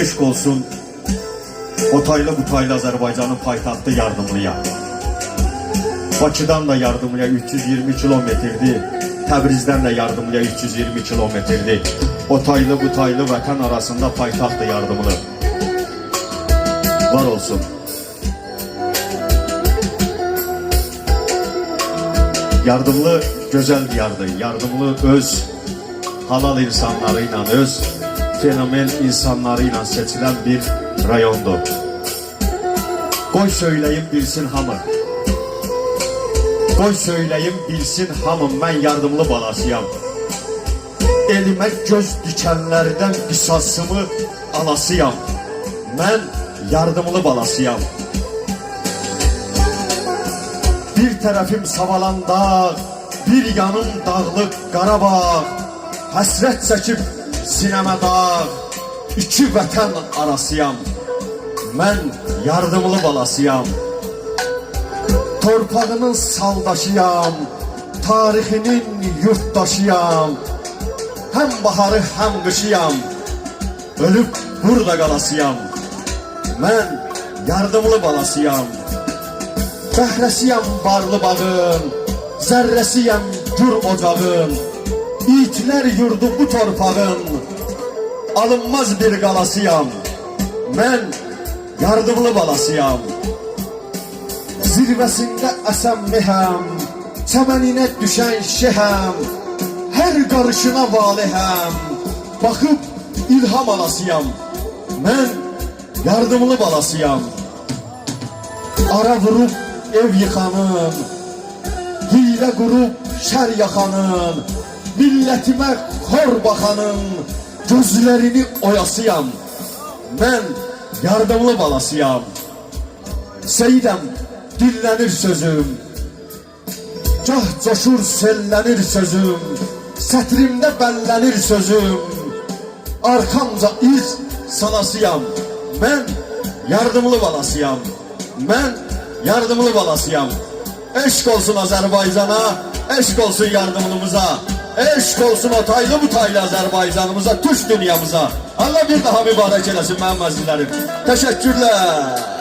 Eşk olsun o taylı bu taylı Azerbaycan'ın paytaxtı Yardımlıya. Bakıdan da Yardımlıya 320 kilometrdi. Təbrizdən də Yardımlıya 320 kilometrdi. O taylı bu taylı vətən arasında paytaxtı Yardımlı. Var olsun. Yardımlı güzel diyardı. Yardımlı öz halal insanlarıyla, öz fenomen insanlarıyla seçilen bir rayondu. Qoy söyleyeyim bilsin hamı. Qoy söyleyeyim bilsin hamı, mən Yardımlı balasıyam. Elimə göz dikənlərdən qisasımı alasıyam. Mən Yardımlı balasıyam. Bir tərəfim Savalandağ, bir yanım Dağlıq Qarabağ. Həsrət çəkib sinəmə dağ, iki vətən arasıyam. Mən Yardımlı balasıyam. Torpağının saldaşıyam, tarixinin yurttaşıyam. Hem baharı hem qışıyam, ölüb burada qalasıyam. Mən Yardımlı balasıyam. Bəhrəsiyəm barlı bağın, zərrəsiyəm gür ocağın. İtlər yurdu bu torpağın, alınmaz bir qalasıyam. Mən Yardımlı balasıyam. Zirvəsində əsən mehəm, çəməninə düşən şehəm. Hər qarışına valihəm, baxıb ilham alasıyam. Mən Yardımlı balasıyam. Ara vurub ev yıxanın, hilə qurub şər yaxanın, millətimə xor baxanın gözlərini oyasıyam. Mən Yardımlı balasıyam. Seyidəm, dillənir sözüm, gah coşur sellənir sözüm, sətrimdə bəllənir sözüm, arkamca iz salasıyam. Mən Yardımlı balasıyam. Mən Yardımlı balasıyam. Eşk olsun Azerbaycan'a, eşk olsun Yardımlımıza, eşk olsun o taylı bu taylı Azerbaycanımıza, Türk dünyamıza. Allah bir daha mübarek eləsin mənim əzizlərim. Teşekkürler.